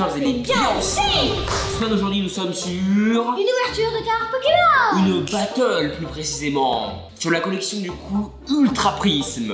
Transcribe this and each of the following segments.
j'espère que vous allez bien aussi. Semaine aujourd'hui, nous sommes sur une ouverture de cartes Pokémon. Une battle, plus précisément, sur la collection du coup Ultra Prism.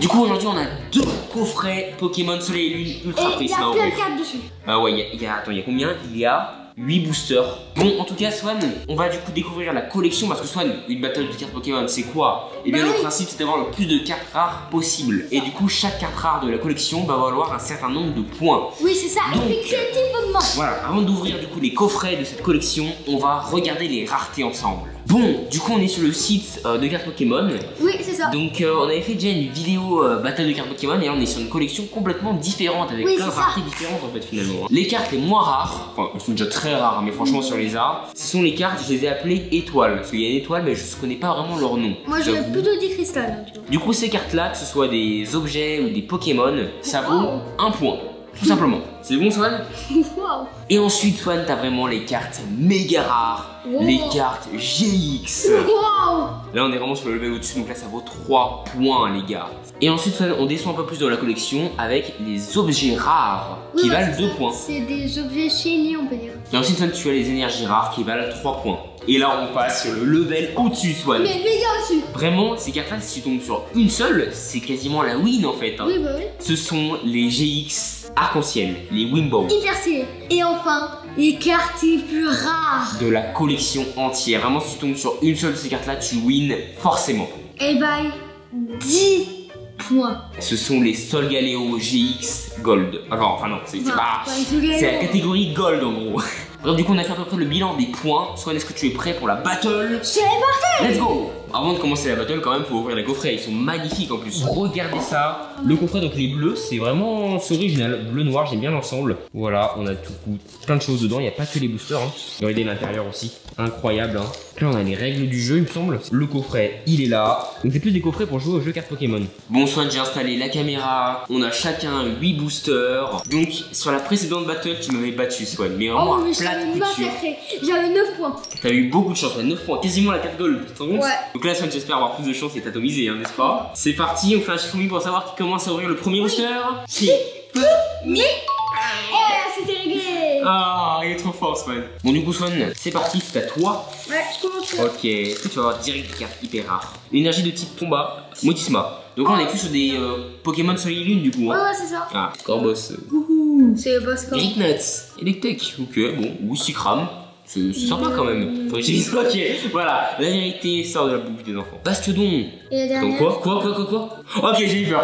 Du coup, aujourd'hui, on a 2 coffrets Pokémon Soleil et Lune Ultra Prism. Et il y a plein de cartes dessus. Ah ouais, il y a combien? Il y a 8 boosters. Bon, en tout cas, Swan, on va du coup découvrir la collection parce que Swan, une battle de cartes Pokémon, c'est quoi? Et bien, le principe, c'est d'avoir le plus de cartes rares possible. Et du coup, chaque carte rare de la collection va valoir un certain nombre de points. Oui, c'est ça, effectivement. Voilà, avant d'ouvrir du coup les coffrets de cette collection, on va regarder les raretés ensemble. Bon, du coup, on est sur le site de cartes Pokémon. Oui, c'est ça. Donc, on avait fait déjà une vidéo battle de cartes Pokémon et là, on est sur une collection complètement différente avec plein de raretés différentes en fait, finalement. Les cartes les moins rares, enfin, elles sont déjà très rares, mais franchement, sur les arts, ce sont les cartes, je les ai appelées étoiles. Parce qu'il y a une étoile, mais je ne connais pas vraiment leur nom. Moi, j'aurais plutôt dit cristal. Tu vois. Du coup, ces cartes-là, que ce soit des objets ou des Pokémon, ça vaut 1 point. Tout simplement. C'est bon, Swan? Wow. Et ensuite, Swan, t'as vraiment les cartes méga rares, les cartes GX. Wow. Là, on est vraiment sur le level au-dessus, donc là, ça vaut 3 points, les gars. Et ensuite, Swan, on descend un peu plus dans la collection avec les objets rares qui valent 2 points. C'est des objets shiny, on peut dire. Et ensuite, Swan, tu as les énergies rares qui valent 3 points. Et là, on passe sur le level au-dessus, Swan. Mais méga au-dessus. Vraiment, ces cartes-là, si tu tombes sur une seule, c'est quasiment la win en fait. Hein. Oui, bah oui. Ce sont les GX arc-en-ciel, les Wimbo. Hyper stylé. Et enfin, les cartes les plus rares de la collection entière. Vraiment, si tu tombes sur une seule de ces cartes-là, tu win forcément. Et bye, 10 points. Ce sont les Solgaleo GX Gold. Enfin non, c'est pas. C'est la catégorie Gold en gros. Alors, du coup, on a fait à peu près le bilan des points. Swan, est-ce que tu es prêt pour la battle? C'est parti. Let's go! Avant de commencer la battle, quand même, faut ouvrir les coffrets. Ils sont magnifiques en plus. Regardez ça. Le coffret, donc les bleus, c'est vraiment original. Bleu noir, j'aime bien l'ensemble. Voilà, on a tout plein de choses dedans. Il n'y a pas que les boosters. Hein. Regardez l'intérieur aussi. Incroyable. Hein. Là, on a les règles du jeu, il me semble. Le coffret, il est là. Donc, c'est plus des coffrets pour jouer au jeu cartes Pokémon. Bon, Swan, j'ai installé la caméra. On a chacun 8 boosters. Donc, sur la précédente battle, tu m'avais battu, Swan. Mais vraiment, j'avais 9 points. T'as eu beaucoup de chance, 9 points, quasiment la carte gold. Ouais. Donc là, Swan, j'espère avoir plus de chance et t'atomiser, hein, n'est-ce pas? C'est parti, on fait un chiffon pour savoir qui commence à ouvrir le premier booster. C'était réglé. Ah, il est trop fort, Swan. Bon, du coup, Swan, c'est parti, c'est à toi. Ouais, je commence là. Ok, est-ce que tu vas avoir direct des cartes hyper rares? L'énergie de type combat, Motisma. Donc là, on est plus sur des Pokémon Soleil et Lune, du coup. Hein. Ouais, c'est ça. Ah, Corboss. C'est le boss Corboss. Gricknuts. Electek. Ok, bon. Wistikram. C'est sympa quand même. Faut que j'utilise. Ok, voilà. La vérité sort de la bouche des enfants. Bastiodon. Et la dernière. Quoi? Ok, j'ai eu peur.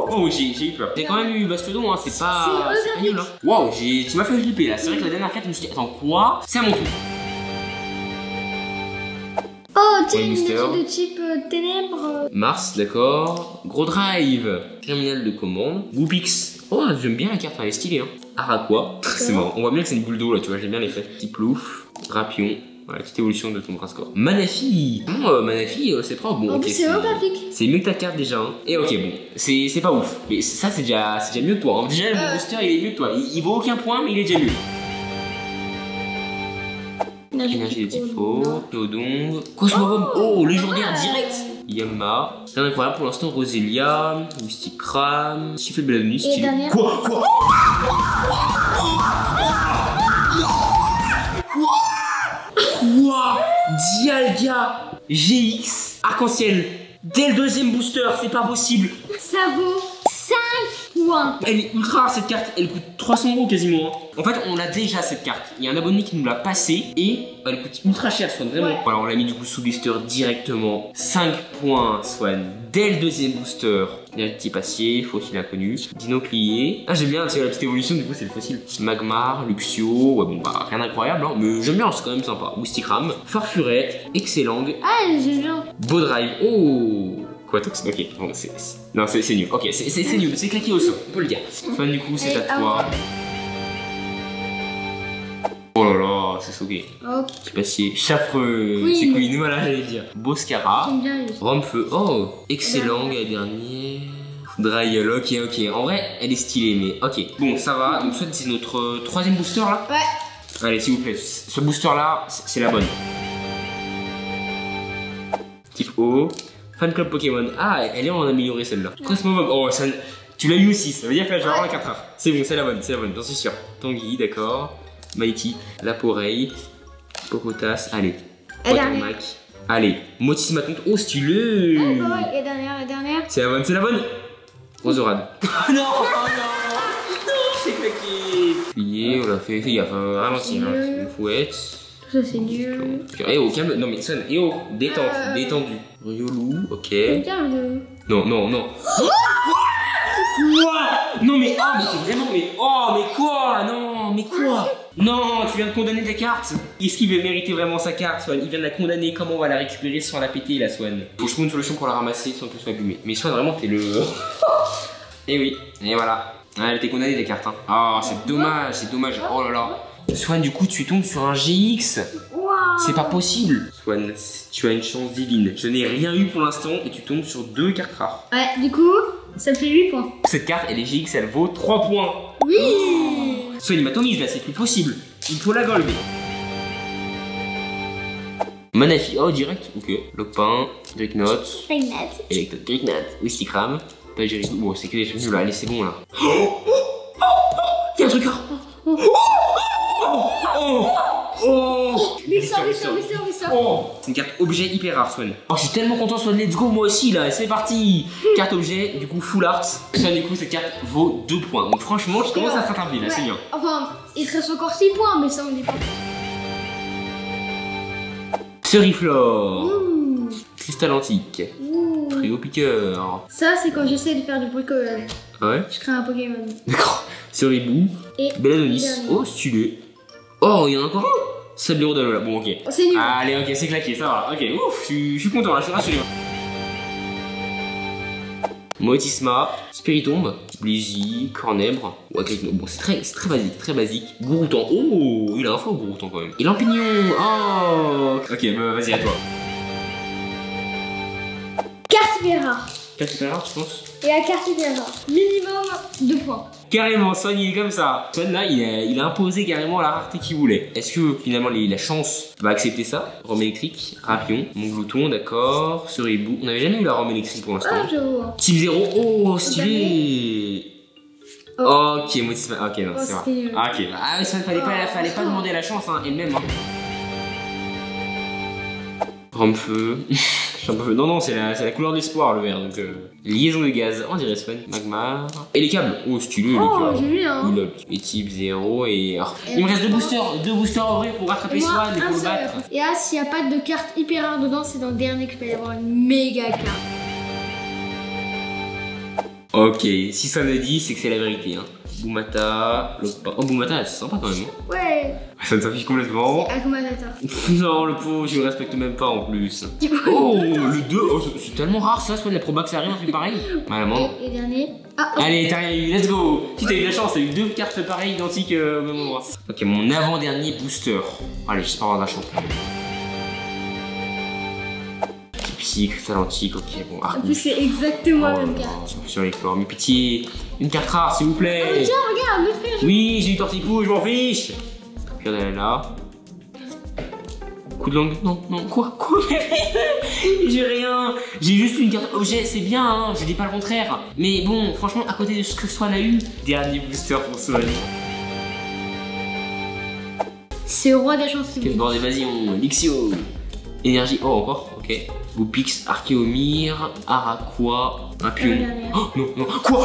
Oh, j'ai eu peur. T'as quand même eu Bastiodon, hein. C'est pas nul, hein. Waouh, tu m'as fait flipper là. C'est vrai que la dernière carte, je me suis dit, attends, quoi? C'est à mon tour. Oh, t'es une énergie de type ténèbres. Mars, d'accord. Gros drive. Terminal de commande. Goopix. Oh, j'aime bien la carte, elle est stylée. Hein. Araqua. C'est marrant. On voit bien que c'est une boule d'eau là, tu vois, j'aime bien l'effet. Tiplouf. Rapion. Voilà, petite évolution de ton Brascore. Manafi. Non, Manafi, c'est propre. Bon, ok. C'est graphique. C'est mieux que ta carte déjà. Hein. Et ok, bon, c'est pas ouf. Mais ça, c'est déjà mieux que toi. Hein. Déjà, le booster, il est mieux que toi. Il vaut aucun point, mais il est déjà mieux. Énergie de type eau, Théodong, Cosmobomb, oh, légendaire direct. Yama, rien d'incroyable pour l'instant, Roselia, Wistikram, Sifflet Belladonni, stylé. Quoi Dialga GX Arc-en-ciel dès le deuxième booster, c'est pas possible. Ça vaut 5 points. Elle est ultra rare cette carte, elle coûte 300 € quasiment. En fait, on a déjà cette carte. Il y a un abonné qui nous l'a passée et elle coûte ultra cher, Swan, vraiment. Ouais. Voilà, on l'a mis du coup sous blister directement. 5 points, Swan, dès le deuxième booster. Il y a le type acier, fossile inconnu, dinoclié. Ah, j'aime bien, tu vois, la petite évolution, du coup, c'est le fossile. Magmar, Luxio, ouais, bon, bah, rien d'incroyable, hein, mais j'aime bien, c'est quand même sympa. Wistikram, Farfuret, Excellang. Ah, j'aime bien. Beau drive, oh. Quoi, Tox? Ok, bon, c'est nul. Ok, c'est nul, c'est claqué au sol, on peut le dire. Swan, du coup, c'est à toi. Oh là là, c'est soqué. Ok. C'est passé Chaffreux, c'est Queen, voilà, j'allais dire. Boscara, Romfeu, oh, Excellang, la dernière. Dryel, ok. En vrai, elle est stylée, mais ok. Bon, ça va. Donc, c'est notre troisième booster là. Ouais. Allez, s'il vous plaît, ce booster là, c'est la bonne. Type O. Fan Club Pokémon. Ah, elle est en améliorée celle-là. Cosmobomb. Oh, ça. Tu l'as eu aussi, ça veut dire que là je vais avoir la carte rare. C'est bon, c'est la bonne, j'en suis sûr. Tanguy, d'accord. Mighty, Laporeille, Popotas, allez. La dernière. Allez, Motis Matonte, oh stylé. La dernière. C'est la bonne. Rosorade. Non, non, c'est claqué. Plié, on l'a fait, fais gaffe, ralentir, hein. Une fouette. Ça c'est nul. Eh oh, calme, non mais sonne, eh oh, détente, détendu. Riolou, ok. Non. Quoi? Non mais oh mais c'est vraiment mais quoi? Non mais quoi? Non, tu viens de condamner ta carte. Est-ce qu'il veut mériter vraiment sa carte, Swan? Il vient de la condamner, comment on va la récupérer sans la péter la Swan? Faut que je trouve une solution pour la ramasser sans que ce soit abîmé. Mais Swan vraiment t'es le... Et oui, et voilà. Ah, elle était condamnée ta carte hein. Ah c'est dommage, oh là là. Swan du coup tu tombes sur un GX. C'est pas possible. Swan, tu as une chance divine. Je n'ai rien eu pour l'instant et tu tombes sur 2 cartes rares. Ouais, du coup, ça me fait 8 points. Cette carte, elle est GX, elle vaut 3 points. Oui. Swan, il m'atomise là, c'est plus possible. Il faut la gold. Manafi, oh direct, ok. Lopin, Dricknote, Electrode, Dricknote, Wistikram, Pagérico. Bon, c'est que des trucs nuls là, allez, c'est bon là. Y'a un truc rare. Oh, c'est une carte objet hyper rare, Swan. Oh, je suis tellement content, Swan. Let's go, moi aussi là. C'est parti. Carte objet, du coup, full art. Swan, du coup, cette carte vaut 2 points. Donc, franchement, je commence à faire un là, c'est bien. Enfin, il te reste encore 6 points, mais ça, on n'est pas. Ceriflore. Cristal antique. Trio piqueur. Ça, c'est quand j'essaie de faire du bricolage. Ouais. Je crée un Pokémon. D'accord. Ceribou. Et Belladonis. Oh, stylé. Oh, il y en a encore un. Sablero d'Alola. Bon, ok. C'est nul. Allez, ok, c'est claqué, ça va. Ok, ouf, je suis content là, je suis rassuré. Moetisma, Spiritombe, Blizzy, Cornèbre, Wagrigno. Bon, c'est très basique. Gouroutan. Oh, il a un faux Gouroutan quand même. Et Lampignon. Oh. Ok, bah, vas-y, à toi. Carte hyper rare. Carte hyper rare, tu penses? Et la carte hyper rare. Minimum 2 points. Carrément, Swan il est comme ça. Swan là, il a imposé carrément la rareté qu'il voulait. Est-ce que finalement la chance va accepter ça? Rome électrique, Rapion, Montglouton, d'accord, Ceribou. On n'avait jamais eu la Rome électrique pour l'instant. Ah, je vois. Type 0, oh stylé. Ok, Motisma, ok, non, c'est vrai. Ah, ok, ah oui, ça fallait pas demander la chance, hein, elle-même. Hein. Rome-feu. Non, c'est la couleur de l'espoir le vert, donc liaison de gaz, on dirait Swan, magma. Et les câbles, oh stylé, oh, j'ai vu hein. Et type 0 et... Oh. Il me reste 2 boosters à ouvrir pour rattraper Swan et pour le battre. Et là, s'il n'y a pas de carte hyper rare dedans, c'est dans le dernier qu'il peut y avoir une méga carte. Ok, si ça me dit, c'est que c'est la vérité. Hein. Boumata, Lopin. Oh, Boumata, c'est sympa quand même. Ouais. Ça me s'affiche complètement. C'est Akumatata. Non, le pauvre, je le respecte même pas en plus. Oh, le 2, oh, c'est tellement rare ça, soit de la proba que ça arrive, un truc pareil. Maman. Et dernier. Ah, allez, t'as rien eu, let's go. Si t'as eu de la chance, t'as eu 2 cartes pareilles, identiques au même endroit. Ok, mon avant-dernier booster. Allez, j'espère avoir de la chance. Psy, cristal antique, ok, bon, Arcus. En plus, c'est exactement la même carte. Sur les fleurs, mais pitié, une carte rare, s'il vous plaît. Oh, tiens, regarde, le frère. Oui, j'ai eu Tortipou, je m'en fiche. Regardez là. Coup de langue, non, quoi j'ai rien, j'ai juste une carte objet, c'est bien, hein, je dis pas le contraire. Mais bon, franchement, à côté de ce que Swan a eu, dernier booster pour Swan. C'est le roi des chances. Quel bord d'évasion, Lixio. Énergie, oh encore, ok. Goupix, Archéomir, Araqua, un pion. Oh non, quoi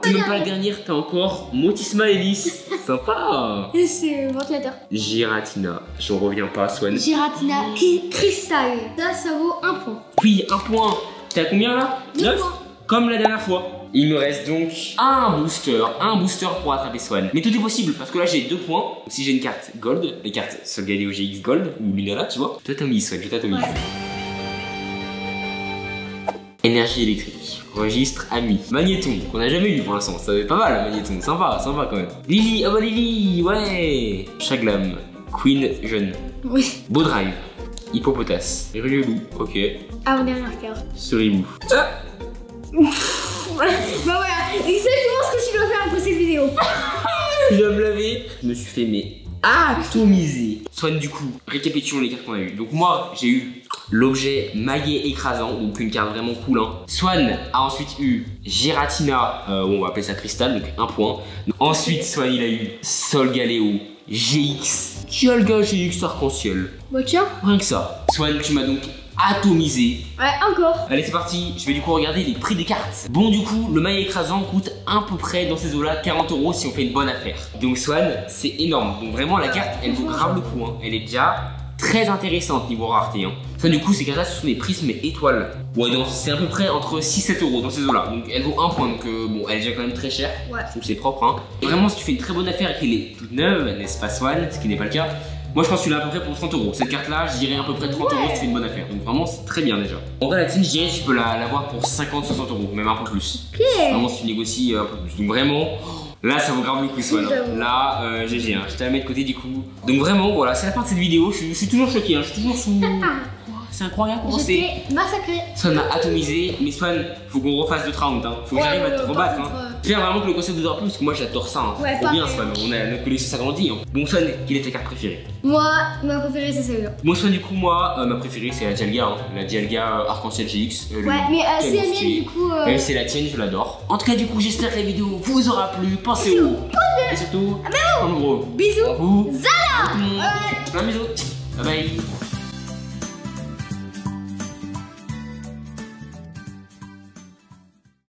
c'est même pas la dernière, t'as encore Motisma Hélice. Sympa. Et c'est ventilateur. Giratina, j'en reviens pas, Swan. Giratina cristal. Ça vaut 1 point. Oui, 1 point. T'es à combien là? 9 points. Comme la dernière fois. Il me reste donc un booster pour attraper Swan. Mais tout est possible parce que là j'ai 2 points. Donc, si j'ai une carte gold, les cartes Solgaleo GX Gold ou Lunala, tu vois. Toi t'atomise Swan, je t'atomise. Ouais. Énergie électrique, registre ami, Magnéton, qu'on a jamais eu pour l'instant, ça va être pas mal Magnéton, sympa quand même. Lily, oh bah Lily, ouais. Chaglam, Queen jeune. Oui. Beau drive, Hippopotas, Riolou, ok. Avant-dernière carte. Ceribou. Bah voilà, exactement ce que tu dois faire après cette vidéo. Je dois me laver. Je me suis fait atomiser. Swan du coup, récapitulons les cartes qu'on a eues. Donc moi j'ai eu l'objet maillet écrasant, donc une carte vraiment cool. Hein. Swan a ensuite eu Giratina, on va appeler ça Cristal, donc 1 point. Ensuite, Swan il a eu Solgaleo GX, Dialga GX arc-en-ciel. Bah tiens. Rien que ça. Swan, tu m'as donc atomisé. Ouais, encore. Allez, c'est parti. Je vais du coup regarder les prix des cartes. Bon, du coup, le maillet écrasant coûte à peu près dans ces eaux-là 40 € si on fait une bonne affaire. Donc Swan, c'est énorme. Donc vraiment, la carte, elle vaut grave le coup. Hein. Elle est déjà très intéressante niveau rareté. Hein. Ça, du coup, ces cartes-là, ce sont des prismes étoiles. Ouais, donc c'est à peu près entre 6-7 € dans ces eaux-là. Donc elle vaut 1 point. Donc bon, elle est déjà quand même très chère. Ouais. Je trouve que c'est propre. Hein. Et vraiment, si tu fais une très bonne affaire et qu'elle est toute neuve, n'est-ce pas, Swan? Ce qui n'est pas le cas. Moi je pense que tu l'as à peu près pour 30 €. Cette carte là, je dirais à peu près 30 € si tu fais une bonne affaire. Donc vraiment c'est très bien déjà. En vrai la tienne, je dirais tu peux l'avoir pour 50-60 €, même un peu plus. Ok. Vraiment si tu négocies un peu plus. Donc vraiment, là ça vaut grave le coup Swan. Là, GG, hein. Je te la mets de côté du coup. Donc vraiment voilà, c'est la fin de cette vidéo. Je suis toujours choqué, hein. Je suis toujours sous... C'est incroyable comment c'est. J'étais massacré. Swan m'a atomisé, mais Swan, faut qu'on refasse d'autres rounds. Hein. Faut que j'arrive à te rebattre. Hein. J'espère vraiment que le concept de drop parce que moi j'adore ça. Hein. Ouais, trop bien Swan, on a notre collection s'agrandit. Hein. Bon Swan, quelle est ta carte préférée? Moi, ma préférée c'est celle-là. Bon Swan, du coup, moi, ma préférée c'est la Dialga. Hein. La Dialga Arc-en-Ciel GX. Ouais, mais c'est la mienne du coup. Même si c'est la tienne, je l'adore. En tout cas, du coup, j'espère que la vidéo vous aura plu. Pensez au et surtout, en gros, Bisous. à vous. Zala. Plein de bisous. Bye bye.